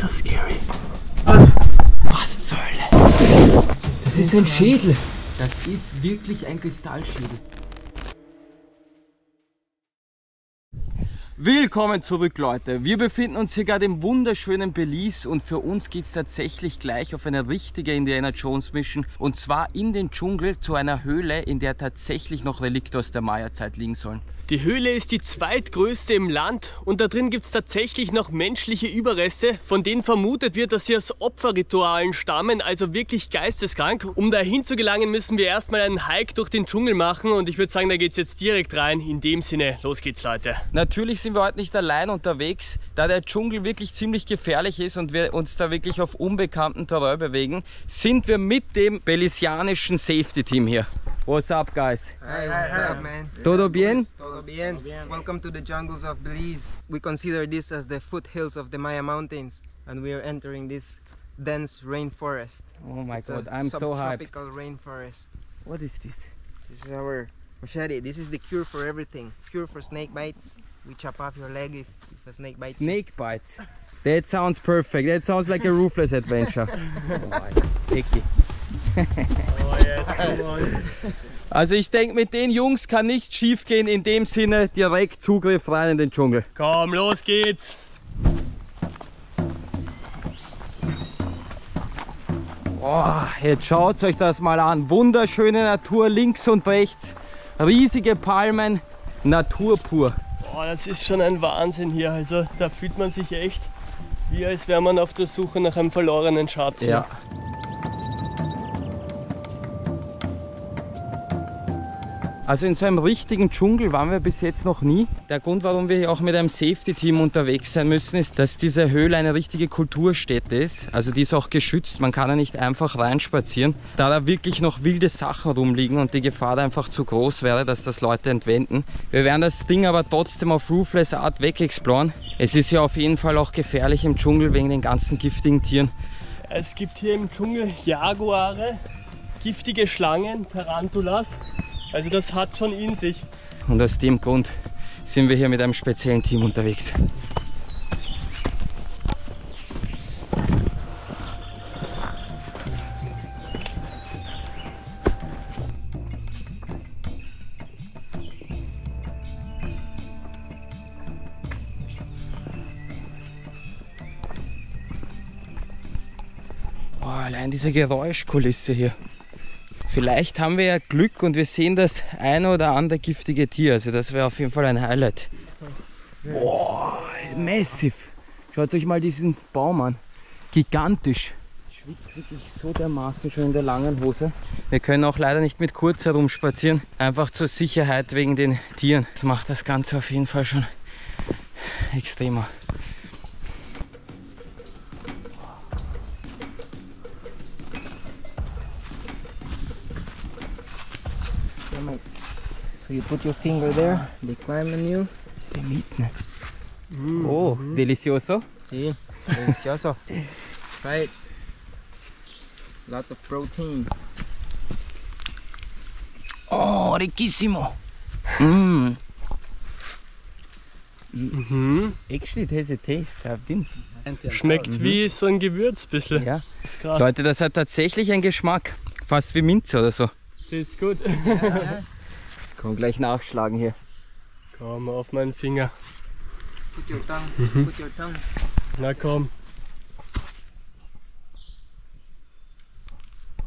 das scary. Was zur Hölle? Das ist ein Schädel. Das ist wirklich ein Kristallschädel. Willkommen zurück, Leute. Wir befinden uns hier gerade im wunderschönen Belize und für uns geht es tatsächlich gleich auf eine richtige Indiana Jones Mission, und zwar in den Dschungel zu einer Höhle, in der tatsächlich noch Relikte aus der Maya-Zeit liegen sollen. Die Höhle ist die zweitgrößte im Land und da drin gibt es tatsächlich noch menschliche Überreste, von denen vermutet wird, dass sie aus Opferritualen stammen, also wirklich geisteskrank. Um dahin zu gelangen, müssen wir erstmal einen Hike durch den Dschungel machen und ich würde sagen, da geht es jetzt direkt rein. In dem Sinne, los geht's, Leute. Natürlich sind wir heute nicht allein unterwegs, da der Dschungel wirklich ziemlich gefährlich ist und wir uns da wirklich auf unbekanntem Terrain bewegen, sind wir mit dem belizianischen Safety Team hier. What's up, guys? Hi, what's up, man? Todo bien? Todo bien. Welcome to the jungles of Belize. We consider this as the foothills of the Maya Mountains, and we are entering this dense rainforest. Oh my It's god, a I'm so hyped. subtropical rainforest. What is this? This is our machete. This is the cure for everything. Cure for snake bites. We chop off your leg if a snake bites you. Snake bites. That sounds perfect. That sounds like a ruthless adventure. Picky. Oh yes, come on. Also ich denke, mit den Jungs kann nichts schief gehen, in dem Sinne direkt Zugriff rein in den Dschungel. Komm, los geht's! Boah, jetzt schaut euch das mal an. Wunderschöne Natur links und rechts. Riesige Palmen, Natur pur. Boah, das ist schon ein Wahnsinn hier. Also da fühlt man sich echt, wie als wäre man auf der Suche nach einem verlorenen Schatz. Ja. Also in so einem richtigen Dschungel waren wir bis jetzt noch nie. Der Grund, warum wir hier auch mit einem Safety-Team unterwegs sein müssen, ist, dass diese Höhle eine richtige Kulturstätte ist. Also die ist auch geschützt, man kann da nicht einfach reinspazieren, da da wirklich noch wilde Sachen rumliegen und die Gefahr da einfach zu groß wäre, dass das Leute entwenden. Wir werden das Ding aber trotzdem auf ruthless Art wegexploren. Es ist ja auf jeden Fall auch gefährlich im Dschungel wegen den ganzen giftigen Tieren. Es gibt hier im Dschungel Jaguare, giftige Schlangen, Tarantulas. Also das hat schon in sich. Und aus dem Grund sind wir hier mit einem speziellen Team unterwegs. Oh, allein diese Geräuschkulisse hier. Vielleicht haben wir ja Glück und wir sehen das eine oder andere giftige Tier. Also das wäre auf jeden Fall ein Highlight. Boah, massiv. Schaut euch mal diesen Baum an. Gigantisch. Ich schwitze wirklich so dermaßen schon in der langen Hose. Wir können auch leider nicht mit kurz herumspazieren. Einfach zur Sicherheit wegen den Tieren. Das macht das Ganze auf jeden Fall schon extremer. So you put your finger there, they climb on you. Oh, delicioso. See, delicioso. Right. Lots of protein. Oh, riquísimo. Actually, it has a taste. I didn't. Schmeckt wie so ein Gewürz bisschen. Ja. Krass. Leute, das hat tatsächlich einen Geschmack. Fast wie Minze oder so. Das ist gut. Komm, gleich nachschlagen hier. Komm, auf meinen Finger. Put your tongue, put your tongue. Na komm.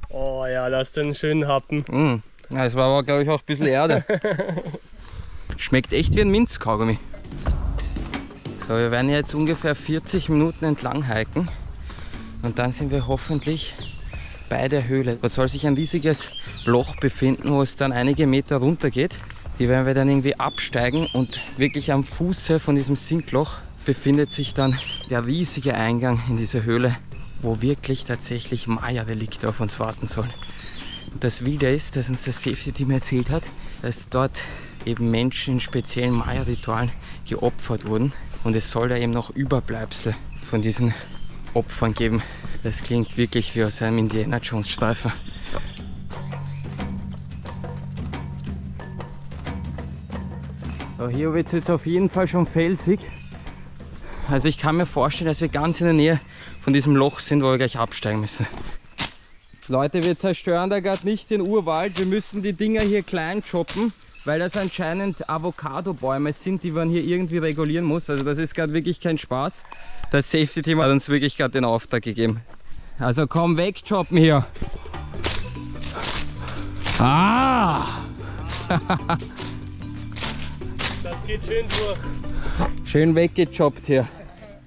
Oh ja, lass den schönen Happen. Ja, es war aber, glaube ich, auch ein bisschen Erde. Schmeckt echt wie ein Minzkaugummi. So, wir werden jetzt ungefähr 40 Minuten entlang hiken. Und dann sind wir hoffentlich bei der Höhle. Dort soll sich ein riesiges Loch befinden, wo es dann einige Meter runter geht. Die werden wir dann irgendwie absteigen und wirklich am Fuße von diesem Sinkloch befindet sich dann der riesige Eingang in diese Höhle, wo wirklich tatsächlich Maya-Relikte auf uns warten sollen. Und das Wilde ist, dass uns das Safety-Team erzählt hat, dass dort eben Menschen in speziellen Maya-Ritualen geopfert wurden und es soll da eben noch Überbleibsel von diesen Opfern geben. Das klingt wirklich wie aus einem Indiana Jones Streifen. So, hier wird es jetzt auf jeden Fall schon felsig. Also ich kann mir vorstellen, dass wir ganz in der Nähe von diesem Loch sind, wo wir gleich absteigen müssen. Leute, wir zerstören da gerade nicht den Urwald. Wir müssen die Dinger hier klein choppen, weil das anscheinend Avocado-Bäume sind, die man hier irgendwie regulieren muss. Also das ist gerade wirklich kein Spaß. Das Safety-Team hat uns wirklich gerade den Auftrag gegeben. Also komm weg, choppen hier. Ah! Das geht schön durch. Schön weggechoppt hier.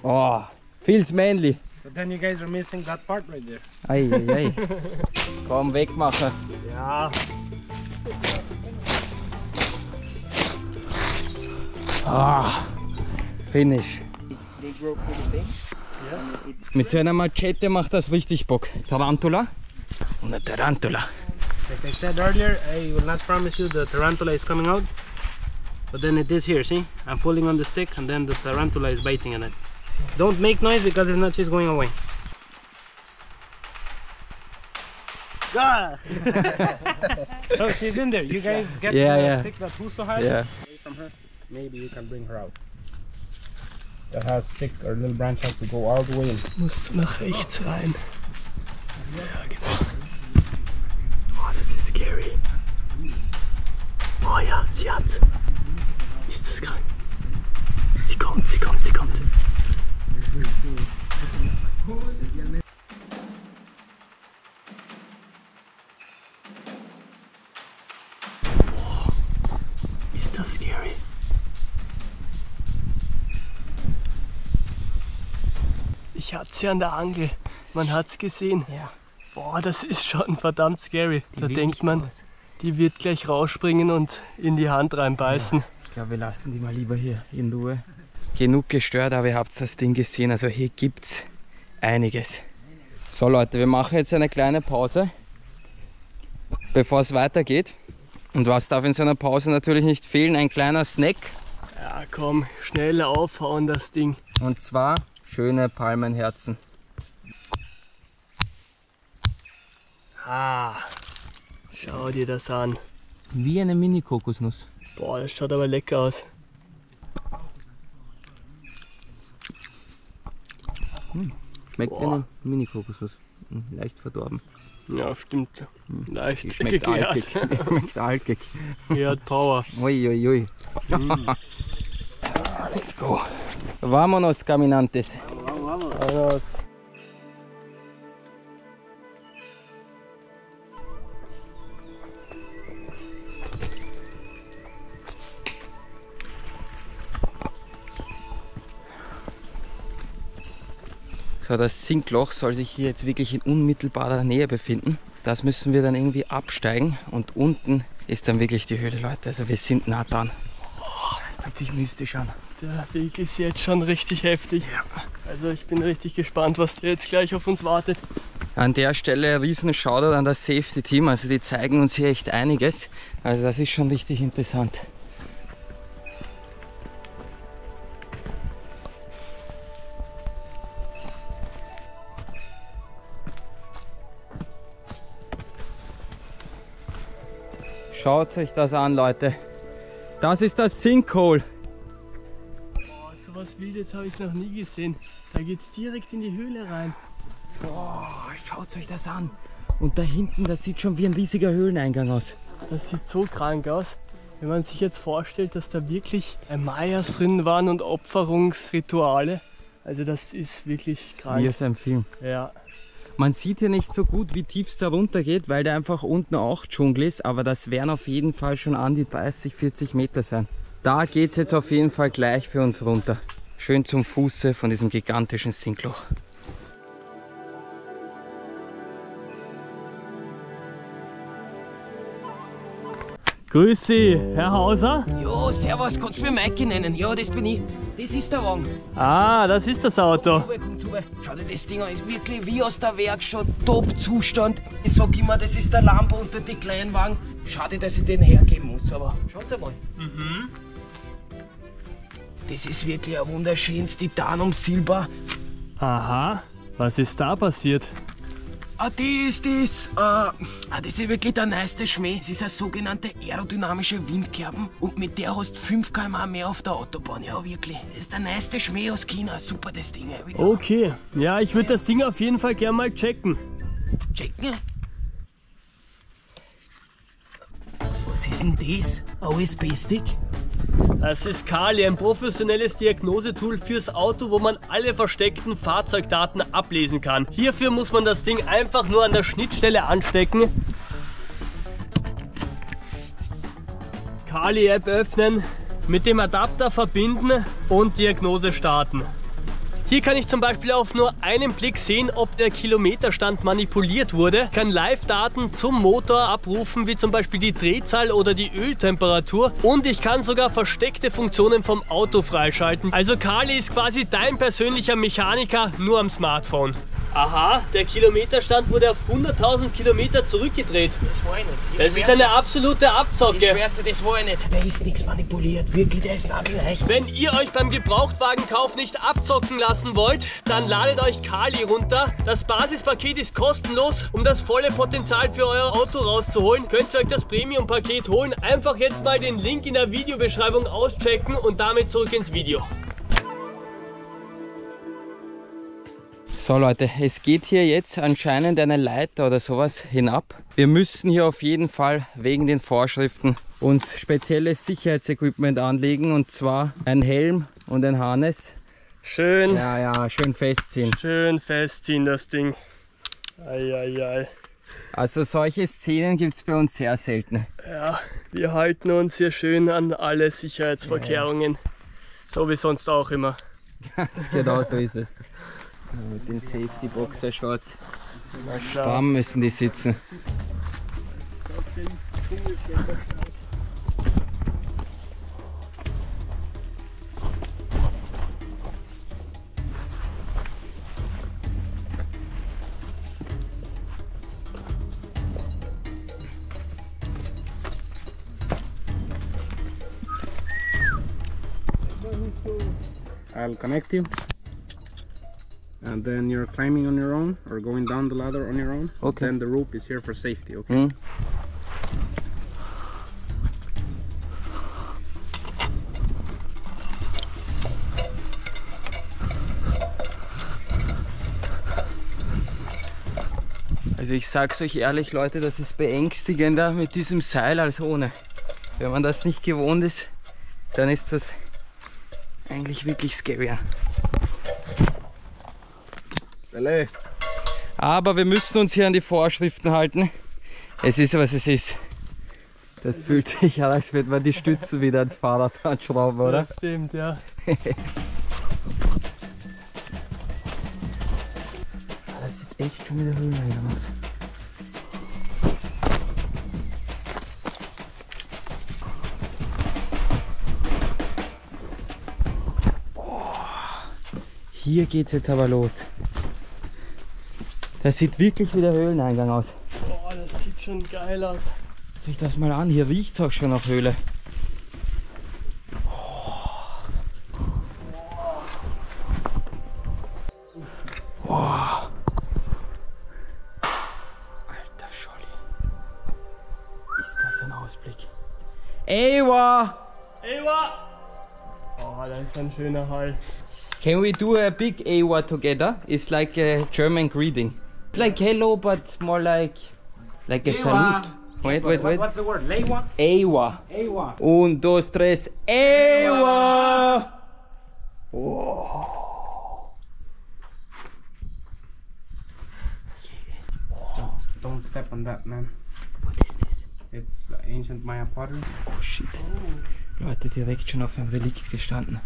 Oh, feels manly. But then you guys are missing that part right there. Ei, ei, ei. Komm, wegmachen. Ja, Ah, finish. They grow pretty big. Mit so einer Machete macht das richtig Bock. Tarantula? Und eine Tarantula. Like I said earlier, I will not promise you the tarantula is coming out. But then it is here, see? I'm pulling on the stick and then the tarantula is biting on it. Don't make noise because if not she's going away. Ah! So she's in there. You guys get the stick that Huso has Yeah. away from her. Maybe you can bring her out. That has stick or little branch has to go all the way in. muss nach rechts rein. Ja, genau. Oh, das ist scary. Oh ja, sie hat's. Ist das krank? Sie kommt, sie kommt, sie kommt. Boah, ist das scary. Ich hatte sie an der Angel. Man hat's gesehen. Ja. Boah, das ist schon verdammt scary. Da denkt man, die wird gleich rausspringen und in die Hand reinbeißen. Ich glaube, wir lassen die mal lieber hier in Ruhe. Genug gestört, aber ihr habt das Ding gesehen. Also hier gibt's einiges. So Leute, wir machen jetzt eine kleine Pause, bevor es weitergeht. Und was darf in so einer Pause natürlich nicht fehlen? Ein kleiner Snack. Ja, komm, schnell aufhauen das Ding. Und zwar schöne Palmenherzen. Ah, schau dir das an. Wie eine Mini-Kokosnuss. Boah, das schaut aber lecker aus. Schmeckt wie eine Mini-Kokosnuss. Leicht verdorben. Ja, stimmt. Leicht Schmeckt alkig. Schmeckt alkig. Gehört Power. Ui, ui, ui. Let's go. Vámonos, caminantes. Vámonos. So, das Sinkloch soll sich hier jetzt wirklich in unmittelbarer Nähe befinden. Das müssen wir dann irgendwie absteigen und unten ist dann wirklich die Höhle, Leute. Also wir sind nah dran. Oh, das fühlt sich mystisch an. Der Weg ist jetzt schon richtig heftig. Also ich bin richtig gespannt, was jetzt gleich auf uns wartet. An der Stelle ein riesen Shoutout an das Safety Team. Also die zeigen uns hier echt einiges. Also das ist schon richtig interessant. Schaut euch das an, Leute. Das ist das Sinkhole. Boah, sowas Wildes habe ich noch nie gesehen. Da geht's direkt in die Höhle rein. Boah, schaut euch das an. Und da hinten, das sieht schon wie ein riesiger Höhleneingang aus. Das sieht so krank aus. Wenn man sich jetzt vorstellt, dass da wirklich Mayas drin waren und Opferungsrituale. Also das ist wirklich krank. Wie aus einem Film. Ja. Man sieht hier nicht so gut, wie tief es da runter geht, weil da einfach unten auch Dschungel ist. Aber das werden auf jeden Fall schon an die 30, 40 Meter sein. Da geht es jetzt auf jeden Fall gleich für uns runter. Schön zum Fuße von diesem gigantischen Sinkloch. Grüß Sie, Herr Hauser. Jo, servus, kannst du mir Maike nennen? Ja, das bin ich. Das ist der Wagen. Ah, das ist das Auto. Kommt rüber. Schau dir das Ding an, ist wirklich wie aus der Werkstatt. Top-Zustand. Ich sag immer, das ist der Lambo unter die kleinen Wagen. Schade, dass ich den hergeben muss, aber schaut's einmal. Das ist wirklich ein wunderschönes Titanum Silber. Aha, was ist da passiert? Das ist wirklich der neueste Schmäh. Es ist eine sogenannte aerodynamische Windkerben und mit der hast du 5 km/h mehr auf der Autobahn. Ja, wirklich. Das ist der neueste Schmäh aus China. Super, das Ding. Okay, ja, ich würde das Ding auf jeden Fall gerne mal checken. Checken? Was ist denn das? Ein USB-Stick? Das ist Kali, ein professionelles Diagnosetool fürs Auto, wo man alle versteckten Fahrzeugdaten ablesen kann. Hierfür muss man das Ding einfach nur an der Schnittstelle anstecken. Kali-App öffnen, mit dem Adapter verbinden und Diagnose starten. Hier kann ich zum Beispiel auf nur einen Blick sehen, ob der Kilometerstand manipuliert wurde. Ich kann Live-Daten zum Motor abrufen, wie zum Beispiel die Drehzahl oder die Öltemperatur. Und ich kann sogar versteckte Funktionen vom Auto freischalten. Also Kali ist quasi dein persönlicher Mechaniker, nur am Smartphone. Aha, der Kilometerstand wurde auf 100.000 Kilometer zurückgedreht. Das war ich nicht. Das ist eine absolute Abzocke. Ich schwör's dir, das war ich nicht. Da ist nichts manipuliert. Wirklich, der ist nagelleicht. Wenn ihr euch beim Gebrauchtwagenkauf nicht abzocken lassen wollt, dann ladet euch Kali runter. Das Basispaket ist kostenlos. Um das volle Potenzial für euer Auto rauszuholen, könnt ihr euch das Premium-Paket holen. Einfach jetzt mal den Link in der Videobeschreibung auschecken und damit zurück ins Video. So Leute, es geht hier jetzt anscheinend eine Leiter oder sowas hinab. Wir müssen hier auf jeden Fall wegen den Vorschriften uns spezielles Sicherheitsequipment anlegen, und zwar ein Helm und ein Harness. Schön, Ja, schön festziehen. schön festziehen das Ding. Eieiei. Also solche Szenen gibt es bei uns sehr selten. Ja, wir halten uns hier schön an alle Sicherheitsvorkehrungen. So wie sonst auch immer. Ganz genau so ist es. Mit den Safety Boxer Shorts. Stramm müssen die sitzen. I'll connect you, and then you're climbing on your own or going down the ladder on your own. Okay. Then the rope is here for safety, okay? Also ich sag's euch ehrlich Leute, das ist beängstigender mit diesem Seil als ohne. Wenn man das nicht gewohnt ist, dann ist das eigentlich wirklich scarier. Aber wir müssen uns hier an die Vorschriften halten. Es ist, was es ist. Das fühlt sich an, als würde man die Stützen wieder ans Fahrrad anschrauben, oder? Das stimmt, ja. Das sieht echt schon wieder Höhleneingang aus. Hier geht's jetzt aber los. Das sieht wirklich wie der Höhleneingang aus. Boah, das sieht schon geil aus. Schaut euch das mal an, hier riecht es auch schon nach Höhle. Alter Scholli. Ist das ein Ausblick? Ewa! Ewa! Oh, das ist ein schöner Hall. Can we do a big Ewa together? It's like a German greeting. It's like hello, but more like a salute. Wait. What's the word? Leiwa? Ewa. Ewa. 1, 2, 3. Ewa! Oh. Don't step on that, man. What is this? It's ancient Maya pottery. Oh shit. Leute, direkt schon auf einem Relikt gestanden.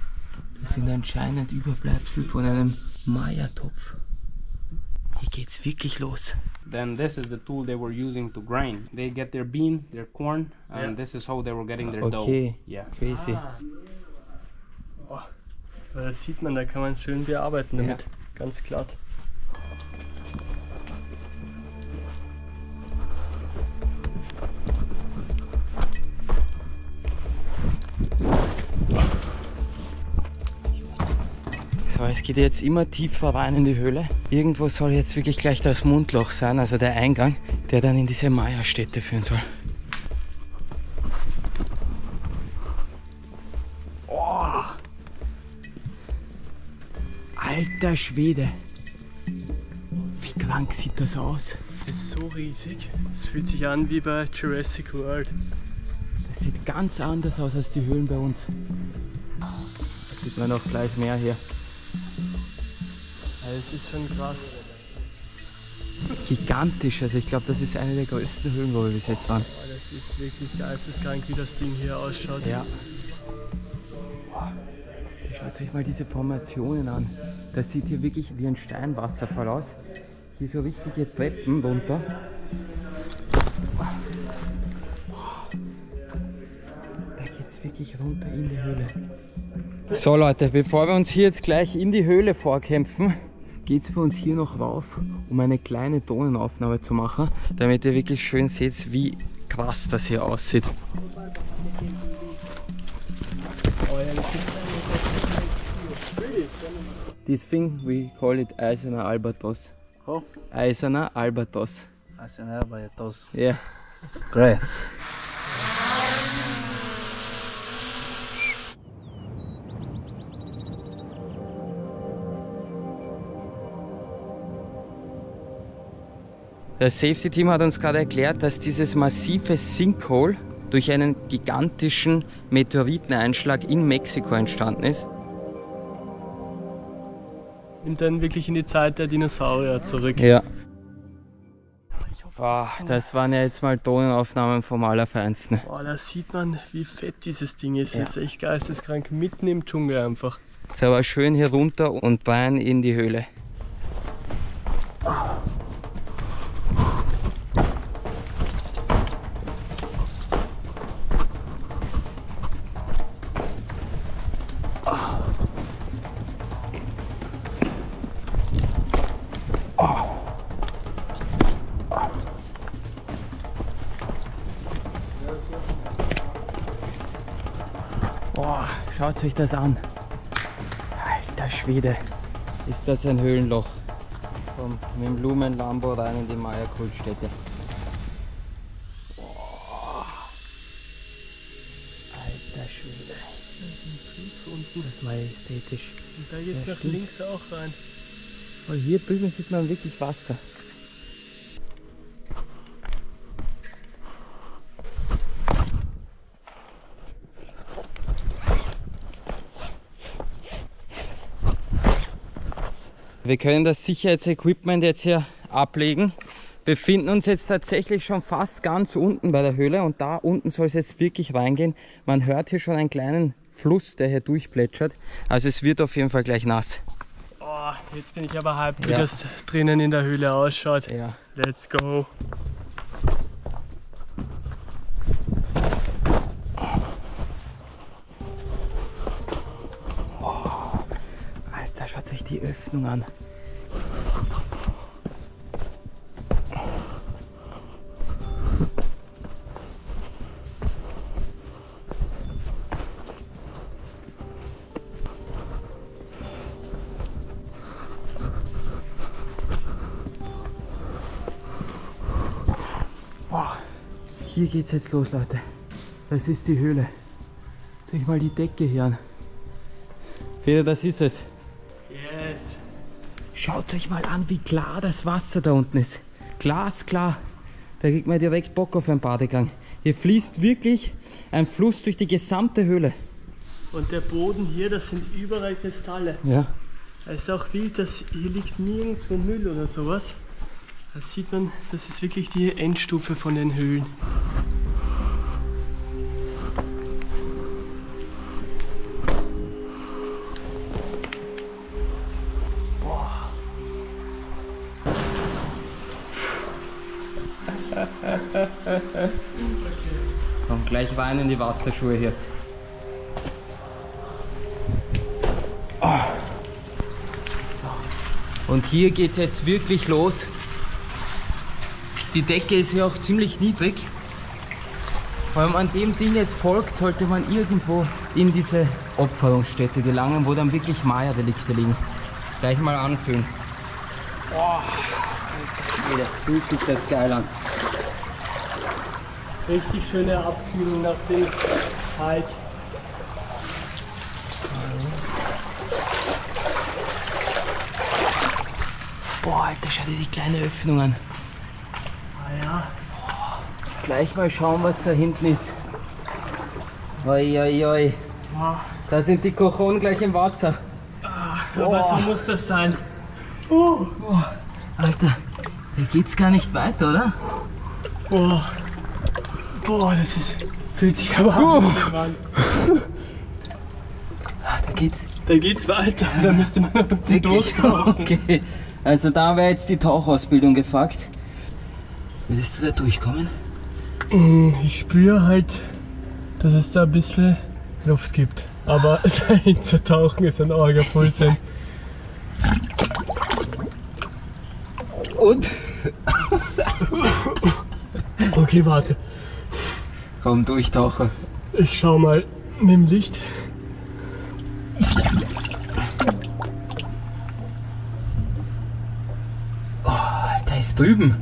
Das sind anscheinend Überbleibsel von einem Maya-Topf. Hier geht's wirklich los. Then this is the tool they were using to grind. They get their bean, their corn, and Yeah. this is how they were getting their dough. Okay, Yeah. crazy. Das sieht man, da kann man schön bearbeiten damit. Ja. Ganz glatt. So Aber es geht jetzt immer tiefer rein in die Höhle. Irgendwo soll jetzt wirklich gleich das Mundloch sein, also der Eingang, der dann in diese Maya-Stätte führen soll. Oh. Alter Schwede. Wie krank sieht das aus? Das ist so riesig. Es fühlt sich an wie bei Jurassic World. Das sieht ganz anders aus als die Höhlen bei uns. Da sieht man noch gleich mehr hier. Es ist schon krass. Gigantisch, also ich glaube, das ist eine der größten Höhlen, wo wir bis jetzt waren. Oh, das ist wirklich geisteskrank, wie das Ding hier ausschaut. Ja. Schaut euch mal diese Formationen an. Das sieht hier wirklich wie ein Steinwasserfall aus. Hier so richtige Treppen runter. Da geht es wirklich runter in die Höhle. So Leute, bevor wir uns hier jetzt gleich in die Höhle vorkämpfen, geht es für uns hier noch rauf, um eine kleine Tonaufnahme zu machen, damit ihr wirklich schön seht, wie krass das hier aussieht. This thing we call it Eiserner Albatros. Oh? Eiserner Albatros. Eiserner Albatros. Yeah. Great. Das Safety Team hat uns gerade erklärt, dass dieses massive Sinkhole durch einen gigantischen Meteoriteneinschlag in Mexiko entstanden ist. Und dann wirklich in die Zeit der Dinosaurier zurück. Ja. Boah, das waren ja jetzt mal Tonaufnahmen vom Allerfeinsten. Boah, da sieht man, wie fett dieses Ding ist. Ja. Das ist echt geisteskrank, mitten im Dschungel einfach. Jetzt aber schön hier runter und rein in die Höhle. Boah, schaut euch das an. Alter Schwede. Ist das ein Höhlenloch? Komm, mit dem Blumenlambo rein in die Maya-Kultstätte. Alter Schwede. Das ist majestätisch. Und da geht's Ja, nach stimmt. links auch rein. Oh, hier drüben sieht man wirklich Wasser. Wir können das Sicherheitsequipment jetzt hier ablegen. Wir befinden uns jetzt tatsächlich schon fast ganz unten bei der Höhle und da unten soll es jetzt wirklich reingehen. Man hört hier schon einen kleinen Fluss, der hier durchplätschert. Also es wird auf jeden Fall gleich nass. Oh, jetzt bin ich aber hyped, wie Ja. das drinnen in der Höhle ausschaut. Ja. Let's go. Alter, schaut euch die Öffnung an. Boah, hier geht's jetzt los, Leute. Das ist die Höhle. Seht euch mal die Decke hier an. Peter, das ist es. Yes. Schaut euch mal an, wie klar das Wasser da unten ist. Glasklar. Da kriegt man direkt Bock auf einen Badegang. Hier fließt wirklich ein Fluss durch die gesamte Höhle. Und der Boden hier, das sind überall Kristalle. Ja. Es ist auch wild, dass hier liegt nirgendwo Müll oder sowas. Da sieht man, das ist wirklich die Endstufe von den Höhlen. Komm, gleich rein in die Wasserschuhe hier. So. Und hier geht es jetzt wirklich los. Die Decke ist ja auch ziemlich niedrig. Wenn man dem Ding jetzt folgt, sollte man irgendwo in diese Opferungsstätte gelangen, wo dann wirklich Maya-Delikte liegen. Gleich mal anfühlen. Boah, fühlt sich das geil an. Richtig schöne Abkühlung nach dem Hike. Boah, Alter, schau dir die kleine Öffnung an. Ah ja. Gleich mal schauen, was da hinten ist. Oi, oi, oi. Wow. Da sind die Kochonen gleich im Wasser. Aber so muss das sein. Alter, da geht's gar nicht weiter, oder? Boah. Boah, das ist. Fühlt sich aber an. Da geht's weiter. Da müsste man Wirklich? durchtauchen. Okay. Also da wäre jetzt die Tauchausbildung gefragt. Würdest du da durchkommen? Ich spüre halt, dass es da ein bisschen Luft gibt. Aber dahin zu tauchen ist ein arger Pulsen. Und? Okay, warte. Komm, durchtauchen. Ich schau mal mit dem Licht. Da ist drüben.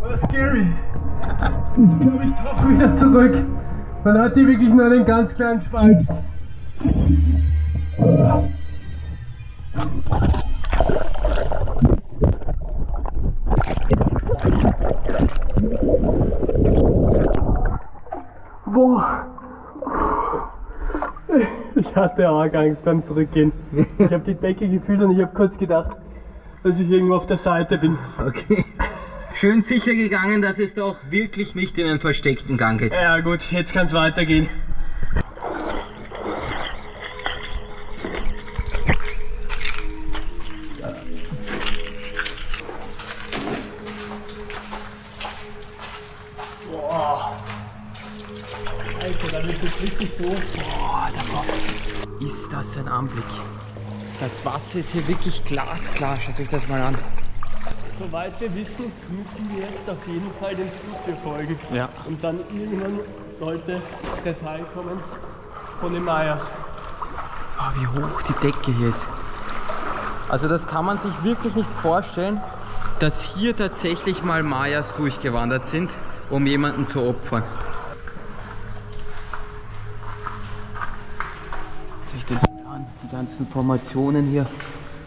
War scary. Ich glaube, ich tauche wieder zurück. Man hat hier wirklich nur einen ganz kleinen Spalt. Boah. Ich hatte arg Angst beim Zurückgehen. Ich habe die Decke gefühlt und ich habe kurz gedacht, dass ich irgendwo auf der Seite bin. Okay. Schön sicher gegangen, dass es doch wirklich nicht in einen versteckten Gang geht. Ja gut, jetzt kann es weitergehen. Boah. Alter, da wird es richtig doof. Ist das ein Anblick? Das Wasser ist hier wirklich glasklar. Schaut euch das mal an. Soweit wir wissen, müssen wir jetzt auf jeden Fall dem Fluss hier folgen. Ja. Und dann irgendwann sollte der Teil kommen von den Mayas. Oh, wie hoch die Decke hier ist. Also das kann man sich wirklich nicht vorstellen, dass hier tatsächlich mal Mayas durchgewandert sind, um jemanden zu opfern. Seht euch das mal an, die ganzen Formationen hier.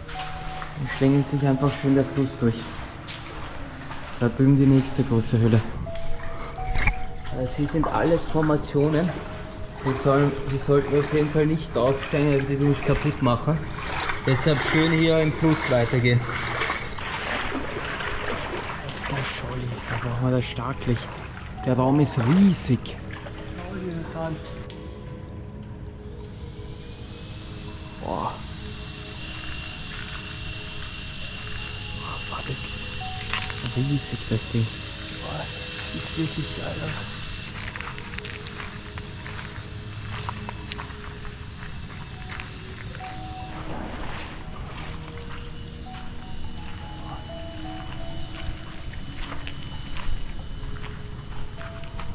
Da schlängelt sich einfach schön der Fluss durch. Da drüben die nächste große Höhle. Also hier sind alles Formationen. Wir sollten auf jeden Fall nicht aufsteigen, weil die nicht kaputt machen. Deshalb schön hier im Fluss weitergehen. Da brauchen wir das Starklicht. Der Raum ist riesig. Schau dir das an. Boah. Verrückt. Riesig das Ding. Boah, das sieht wirklich geil aus.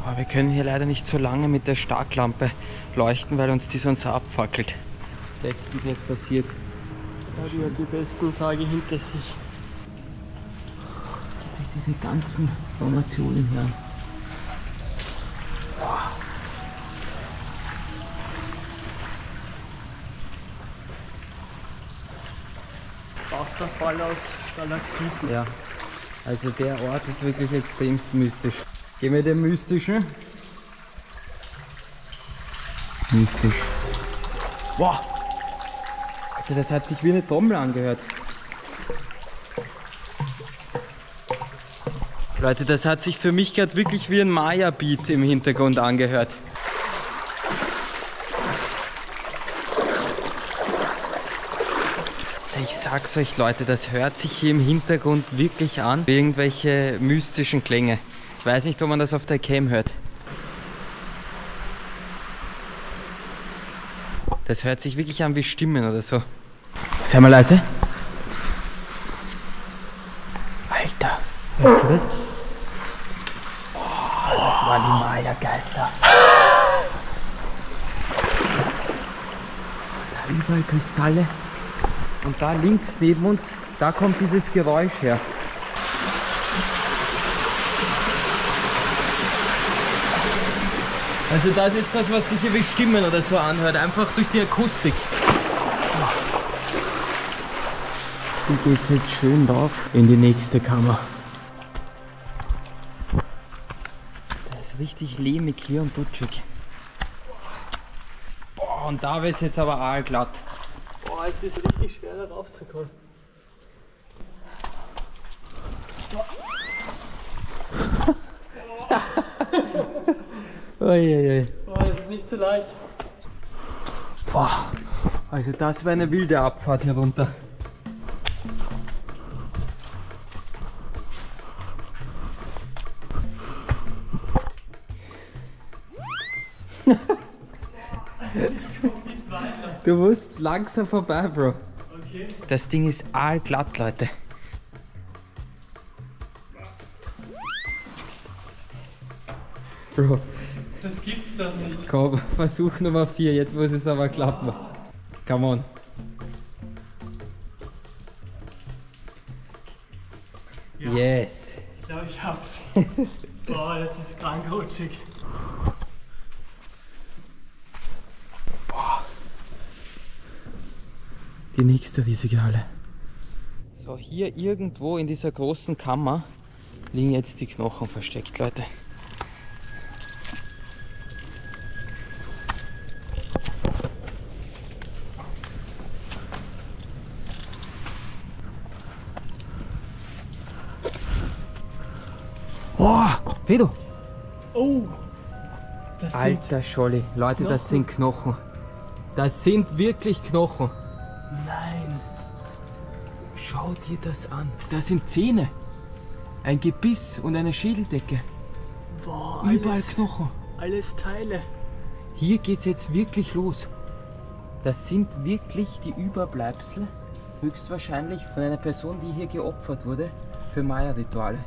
Aber wir können hier leider nicht so lange mit der Starklampe leuchten, weil uns die sonst abfackelt. Letztens jetzt passiert. Ja, die hat die besten Tage hinter sich. Schaut sich diese ganzen Formationen hier an. Wasserfall aus Stalaktiten. Ja, also der Ort ist wirklich extremst mystisch. Gehen wir den mystischen. Mystisch. Wow! Alter, das hat sich wie eine Trommel angehört. Leute, das hat sich für mich gerade wirklich wie ein Maya-Beat im Hintergrund angehört. Ich sag's euch, Leute, das hört sich hier im Hintergrund wirklich an wie irgendwelche mystischen Klänge. Ich weiß nicht, ob man das auf der Cam hört. Das hört sich wirklich an wie Stimmen oder so. Sei mal leise. Alter. Hörst du das? Oh, das waren die Maya-Geister. Da überall Kristalle. Und da links neben uns, da kommt dieses Geräusch her. Also das ist das, was sich hier wie Stimmen oder so anhört, einfach durch die Akustik. Hier geht's jetzt schön drauf. In die nächste Kammer. Da ist richtig lehmig hier und rutschig. Boah, und da wird's jetzt aber aalglatt. Boah, es ist richtig schwer da raufzukommen. Uiuiui. Boah, das ist nicht so leicht. Boah, also das war eine wilde Abfahrt hier runter. Du musst langsam vorbei, Bro. Okay. Das Ding ist aalglatt, Leute. Bro, Das gibt's doch nicht. komm, Versuch Nummer 4, jetzt muss es aber klappen. Come on. Ja. Yes. Ich glaube, ich hab's. Boah, das ist krank rutschig. Die nächste riesige Halle. So, hier irgendwo in dieser großen Kammer liegen jetzt die Knochen versteckt, Leute. Boah, Pedro! Oh! Das sind Alter Scholli, Leute, das sind Knochen. Das sind wirklich Knochen. Nein! Schau dir das an. Das sind Zähne. Ein Gebiss und eine Schädeldecke. Boah, Überall Knochen. alles Teile. Hier geht's jetzt wirklich los. Das sind wirklich die Überbleibsel, höchstwahrscheinlich von einer Person, die hier geopfert wurde für Maya-Rituale.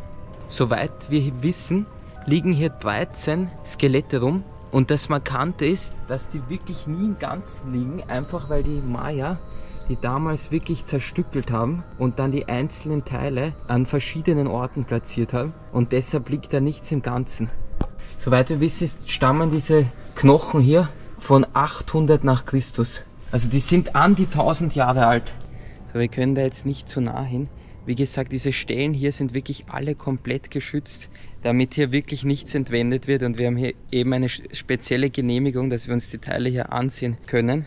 Soweit wir wissen, liegen hier 13 Skelette rum. Und das Markante ist, dass die wirklich nie im Ganzen liegen, einfach weil die Maya die damals wirklich zerstückelt haben und dann die einzelnen Teile an verschiedenen Orten platziert haben. Und deshalb liegt da nichts im Ganzen. Soweit wir wissen, stammen diese Knochen hier von 800 nach Christus. Also die sind an die 1000 Jahre alt. So, wir können da jetzt nicht zu nah hin. Wie gesagt, diese Stellen hier sind wirklich alle komplett geschützt, damit hier wirklich nichts entwendet wird. Und wir haben hier eben eine spezielle Genehmigung, dass wir uns die Teile hier ansehen können.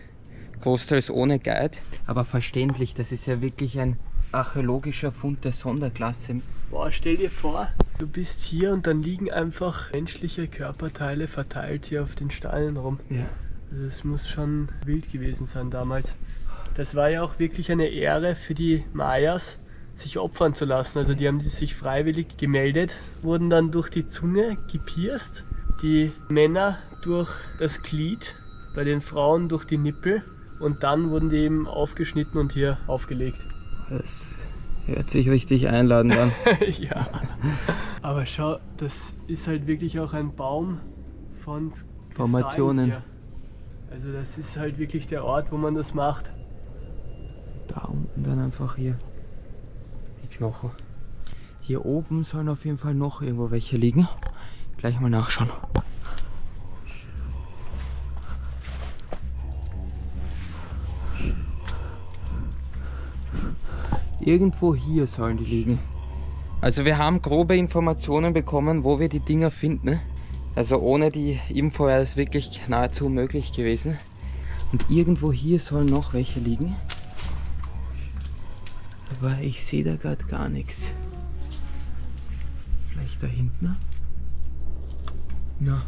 Großteils ohne Guide. Aber verständlich, das ist ja wirklich ein archäologischer Fund der Sonderklasse. Boah, stell dir vor, du bist hier und dann liegen einfach menschliche Körperteile verteilt hier auf den Steinen rum. Ja. Also das muss schon wild gewesen sein damals. Das war ja auch wirklich eine Ehre für die Mayas, sich opfern zu lassen. Also die haben sich freiwillig gemeldet, wurden dann durch die Zunge gepierst, die Männer durch das Glied, bei den Frauen durch die Nippel und dann wurden die eben aufgeschnitten und hier aufgelegt. Das hört sich richtig einladend an. Ja, aber schau, das ist halt wirklich auch ein Baum von Formationen. Hier. Also das ist halt wirklich der Ort, wo man das macht. Da unten dann einfach hier die Knochen. Hier oben sollen auf jeden Fall noch irgendwo welche liegen. Gleich mal nachschauen. Irgendwo hier sollen die liegen. Also wir haben grobe Informationen bekommen, wo wir die Dinger finden. Also ohne die Info wäre das wirklich nahezu unmöglich gewesen. Und irgendwo hier sollen noch welche liegen. Aber ich sehe da gerade gar nichts. Vielleicht da hinten? Na,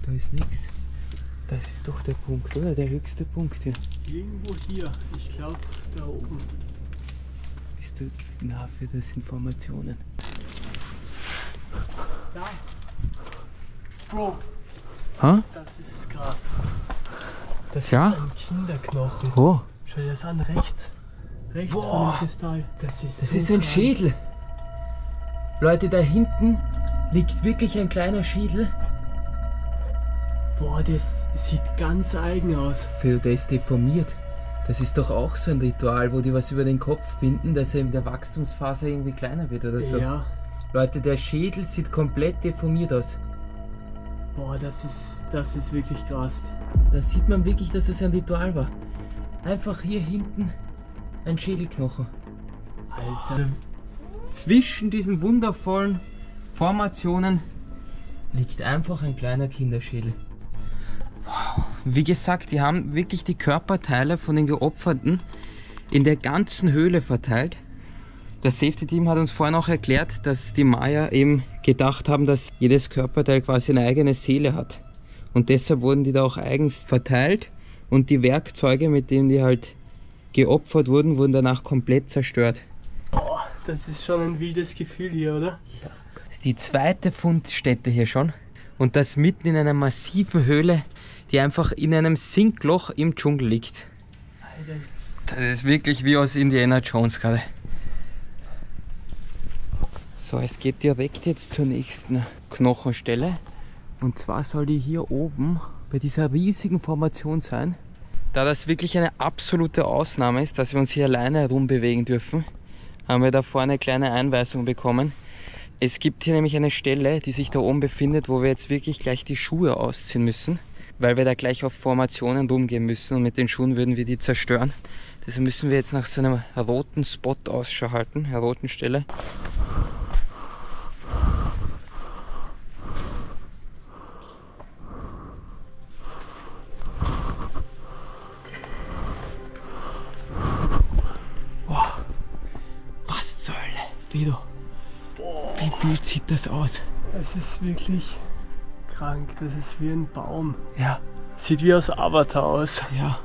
da ist nichts. Das ist doch der Punkt, oder? Der höchste Punkt hier. Irgendwo hier, ich glaube da oben. Bist du nah für das Informationen? Da. Bro, Ha? das ist krass. Das Ja? ist ein Kinderknochen. Oh, Schau dir das an, rechts. Rechts von Boah. dem Kristall. Das das ist ein Schädel. Leute, da hinten liegt wirklich ein kleiner Schädel. Boah, das sieht ganz eigen aus. Der ist deformiert. Das ist doch auch so ein Ritual, wo die was über den Kopf binden, dass er in der Wachstumsphase irgendwie kleiner wird oder so. Ja. Leute, der Schädel sieht komplett deformiert aus. Boah, das ist wirklich krass. Da sieht man wirklich, dass es ein Ritual war. Einfach hier hinten ein Schädelknochen. Alter. Zwischen diesen wundervollen Formationen liegt einfach ein kleiner Kinderschädel. Wie gesagt, die haben wirklich die Körperteile von den Geopferten in der ganzen Höhle verteilt. Das Safety Team hat uns vorhin auch erklärt, dass die Maya eben gedacht haben, dass jedes Körperteil quasi eine eigene Seele hat. Und deshalb wurden die da auch eigens verteilt und die Werkzeuge, mit denen die halt geopfert wurden, wurden danach komplett zerstört. Boah, das ist schon ein wildes Gefühl hier, oder? Ja. Die zweite Fundstätte hier schon und das mitten in einer massiven Höhle, die einfach in einem Sinkloch im Dschungel liegt. Alter. Das ist wirklich wie aus Indiana Jones gerade. So, es geht direkt jetzt zur nächsten Knochenstelle. Und zwar soll die hier oben bei dieser riesigen Formation sein. Da das wirklich eine absolute Ausnahme ist, dass wir uns hier alleine herumbewegen dürfen, haben wir davor eine kleine Einweisung bekommen. Es gibt hier nämlich eine Stelle, die sich da oben befindet, wo wir jetzt wirklich gleich die Schuhe ausziehen müssen, weil wir da gleich auf Formationen rumgehen müssen und mit den Schuhen würden wir die zerstören. Deshalb müssen wir jetzt nach so einem roten Spot Ausschau halten, einer roten Stelle. Wow, was zur Hölle, Fido. Wie wild sieht das aus? Das ist wirklich krank. Das ist wie ein Baum. Ja, Sieht wie aus Avatar aus. ja.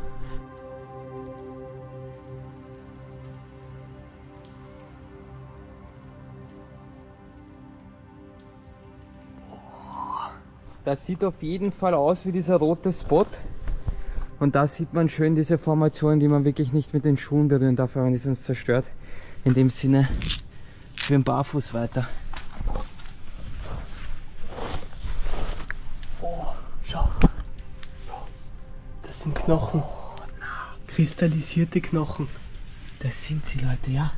Das sieht auf jeden Fall aus wie dieser rote Spot. Und da sieht man schön diese Formation, die man wirklich nicht mit den Schuhen berühren darf, wenn die sonst zerstört. In dem Sinne, schön barfuß weiter. Oh, schau. Das sind Knochen. Kristallisierte Knochen. Das sind sie, Leute, ja.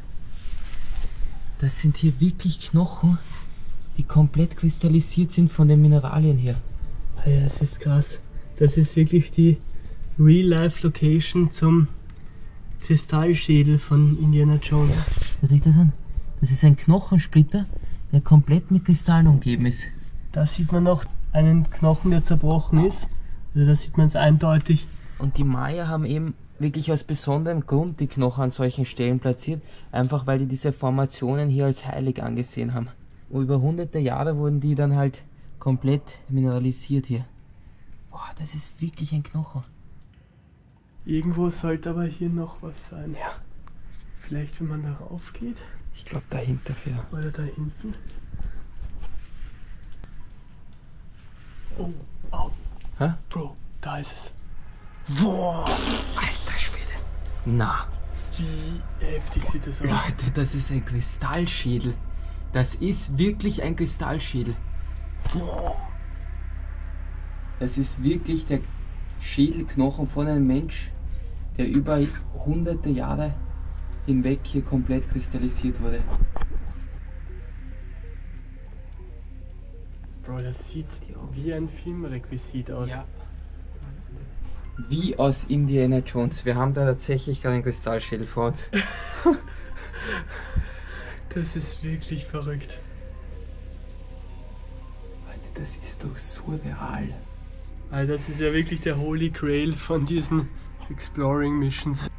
Das sind hier wirklich Knochen, die komplett kristallisiert sind von den Mineralien hier. Ja, das ist krass. Das ist wirklich die Real-Life-Location zum Kristallschädel von Indiana Jones. Hört sich das an? Das ist ein Knochensplitter, der komplett mit Kristallen umgeben ist. Da sieht man noch einen Knochen, der zerbrochen ist. Also da sieht man es eindeutig. Und die Maya haben eben wirklich aus besonderem Grund die Knochen an solchen Stellen platziert, einfach weil die diese Formationen hier als heilig angesehen haben. Und über hunderte Jahre wurden die dann halt komplett mineralisiert hier. Boah, das ist wirklich ein Knochen. Irgendwo sollte aber hier noch was sein. Ja. Vielleicht, wenn man darauf geht. Ich glaube dahinter wieder. Oder da hinten. Oh, au. Hä? Bro, da ist es. Boah, alter Schwede. Na, Wie heftig sieht das aus. Leute, das ist ein Kristallschädel. Das ist wirklich ein Kristallschädel. Boah. Das ist wirklich der Schädelknochen von einem Mensch, der über hunderte Jahre hinweg hier komplett kristallisiert wurde. Bro, das sieht wie ein Filmrequisit aus. Ja. Wie aus Indiana Jones. Wir haben da tatsächlich gerade einen Kristallschädel vor uns. Das ist wirklich verrückt. Alter, das ist doch surreal. Alter, das ist ja wirklich der Holy Grail von diesen Exploring Missions.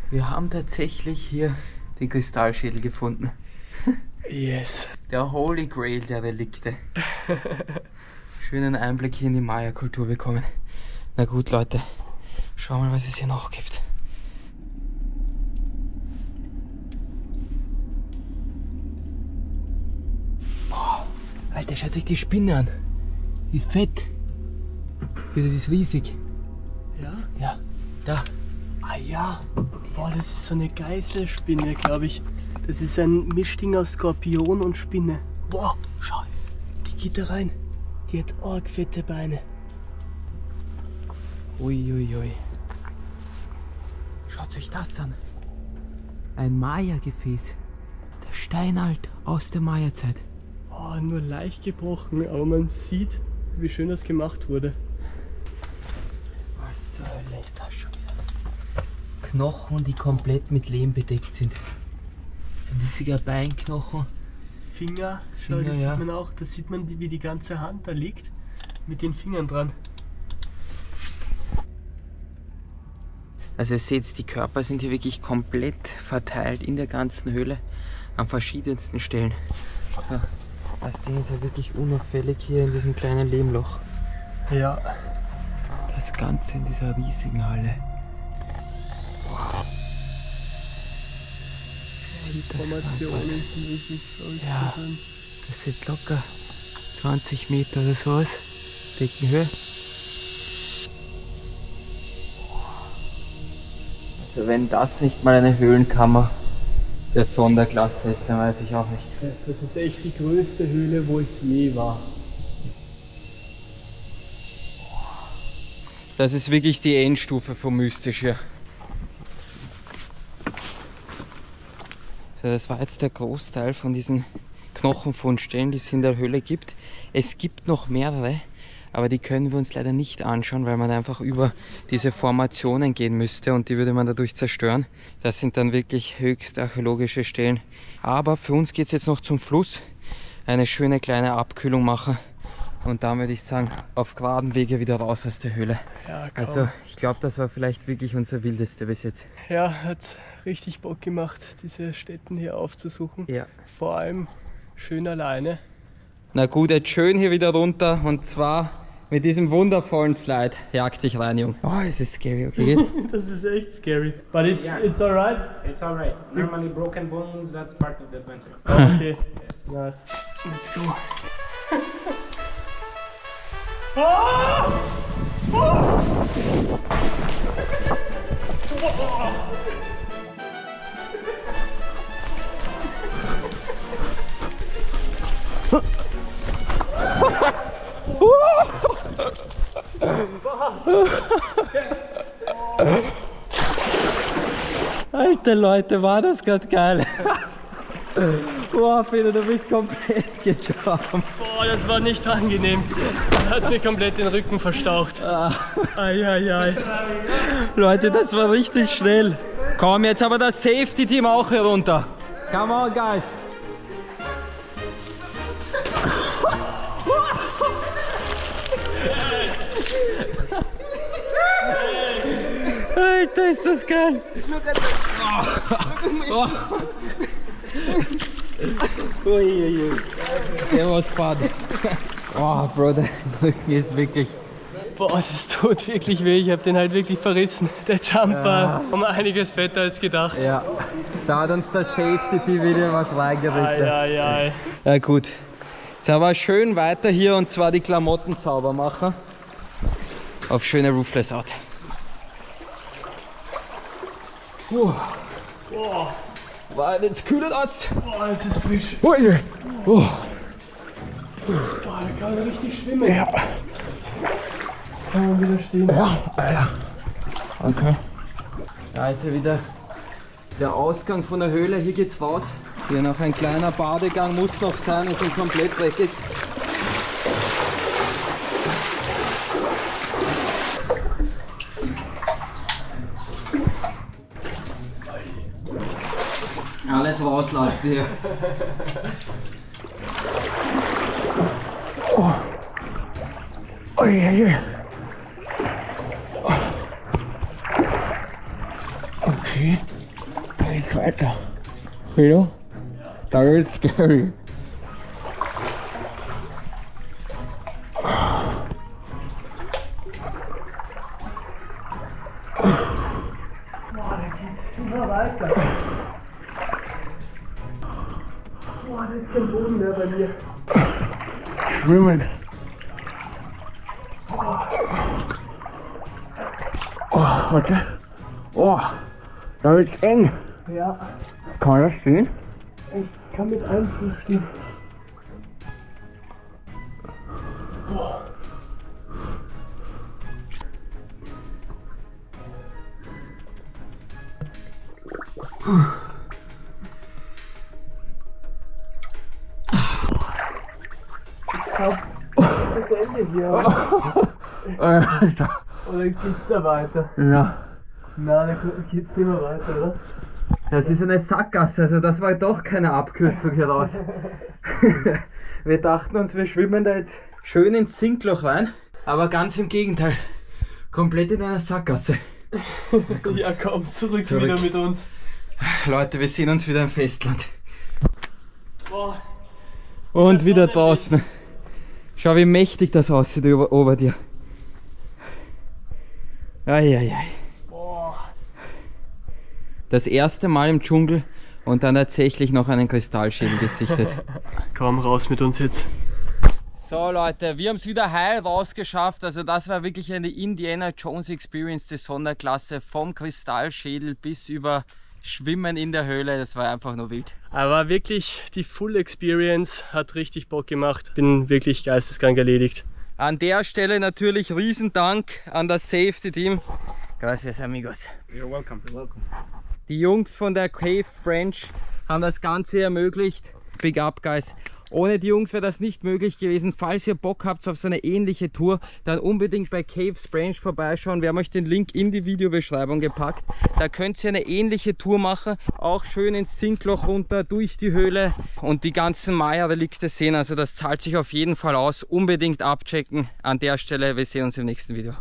Wir haben tatsächlich hier den Kristallschädel gefunden. Yes. Der Holy Grail der Relikte. Schönen Einblick hier in die Maya-Kultur bekommen. Na gut, Leute, schauen wir mal, was es hier noch gibt. Boah, Alter, schaut euch die Spinne an. Die ist fett. Die ist riesig. Ja? Da. Ah ja. Boah, das ist so eine Geißelspinne, glaube ich. Das ist ein Mischding aus Skorpion und Spinne. Boah, schau. Die geht da rein. Die hat arg fette Beine. Uiuiui. Schaut euch das an. Ein Maya-Gefäß. Der steinalt aus der Maya-Zeit. Oh, nur leicht gebrochen, aber man sieht, wie schön das gemacht wurde. Was zur Hölle ist das schon wieder? Knochen, die komplett mit Lehm bedeckt sind. Ein riesiger Beinknochen. Finger, schau, Finger, das ja. sieht man auch. Da sieht man, wie die ganze Hand da liegt. Mit den Fingern dran. Also ihr seht, die Körper sind hier wirklich komplett verteilt in der ganzen Höhle an verschiedensten Stellen. Also, das Ding ist ja wirklich unauffällig hier in diesem kleinen Lehmloch. Ja. Das Ganze in dieser riesigen Halle. Wow. Sieht das Formationen aus? sind wirklich verrückt. Ja. Das sind locker 20 Meter oder so aus. Deckenhöhe. Also wenn das nicht mal eine Höhlenkammer der Sonderklasse ist, dann weiß ich auch nicht. Das ist echt die größte Höhle, wo ich je war. Das ist wirklich die Endstufe vom Mystisch hier. So, das war jetzt der Großteil von diesen Knochenfundstellen, die es in der Höhle gibt. Es gibt noch mehrere, aber die können wir uns leider nicht anschauen, weil man einfach über diese Formationen gehen müsste und die würde man dadurch zerstören. Das sind dann wirklich höchst archäologische Stellen. Aber für uns geht es jetzt noch zum Fluss, eine schöne kleine Abkühlung machen und dann würde ich sagen, auf geraden Wege wieder raus aus der Höhle. Ja, Also ich glaube, das war vielleicht wirklich unser wildeste bis jetzt. Ja, hat richtig Bock gemacht, diese Stätten hier aufzusuchen. Ja. Vor allem schön alleine. Na gut, jetzt schön hier wieder runter und zwar mit diesem wundervollen Slide. Jag dich rein, Jung. Oh, es ist scary, okay? Das ist echt scary. But it's alright. It's alright. Normally broken bones, that's part of the adventure. Okay. Nice. Let's go. Alter Leute, war das gerade geil. Boah, Peter, du bist komplett gejumpt. Boah, das war nicht angenehm. Hat mir komplett den Rücken verstaucht. Eieiei. Leute, das war richtig schnell. Komm, jetzt aber das Safety-Team auch hier runter. Come on, guys. Alter, ist das geil. Uiuiui. Der was fun. Oh, Bro, der Rücken ist wirklich... Boah, das tut wirklich weh. Ich habe den halt wirklich verrissen. Der Jump war um einiges fetter als gedacht. Ja, da hat uns das Safety-Team wieder was reingerichtet. Eieiei. Ja gut, jetzt aber schön weiter hier und zwar die Klamotten sauber machen. Auf schöne Roofless Art. War jetzt kühler aus. Boah, es ist frisch. Oh. Boah, da kann man richtig schwimmen. Ja. Kann man wieder stehen. Ja, Alter. Okay. Da ist ja wieder der Ausgang von der Höhle. Hier geht's raus. Hier noch ein kleiner Badegang muss noch sein, ist komplett dreckig. Alles rauslassen hier. Okay, dann geht's weiter. Peter, da wird's scary. Immer weiter. Boah, da ist kein Boden mehr bei mir. Schwimmen. Oh, okay. Oh, da wird's eng. Ja, Kann das stehen? ich kann mit einem Fuß stehen. Ich glaube, das ist das Ende hier. Oder geht's da weiter? Ja. Nein, da geht's nicht mehr weiter, oder? Das ist eine Sackgasse, also das war doch keine Abkürzung hier raus. Wir dachten uns, wir schwimmen da jetzt schön ins Sinkloch rein, aber ganz im Gegenteil. Komplett in einer Sackgasse. Ja, komm, zurück wieder mit uns. Leute, wir sehen uns wieder im Festland. Boah. Und wieder draußen. Schau, wie mächtig das aussieht über dir. Eieiei. Das erste Mal im Dschungel und dann tatsächlich noch einen Kristallschädel gesichtet. Komm, raus mit uns jetzt. So Leute, wir haben es wieder heil rausgeschafft. Also das war wirklich eine Indiana Jones Experience der Sonderklasse. Vom Kristallschädel bis über Schwimmen in der Höhle. Das war einfach nur wild. Aber wirklich die Full Experience, hat richtig Bock gemacht. Bin wirklich geisteskrank erledigt. An der Stelle natürlich Riesendank an das Safety Team. Gracias amigos. You're welcome. You're welcome. Die Jungs von der Cave Branch haben das Ganze ermöglicht. Big up, guys. Ohne die Jungs wäre das nicht möglich gewesen. Falls ihr Bock habt auf so eine ähnliche Tour, dann unbedingt bei Caves Branch vorbeischauen. Wir haben euch den Link in die Videobeschreibung gepackt. Da könnt ihr eine ähnliche Tour machen. Auch schön ins Sinkloch runter, durch die Höhle und die ganzen Maya-Relikte sehen. Also das zahlt sich auf jeden Fall aus. Unbedingt abchecken. An der Stelle, wir sehen uns im nächsten Video.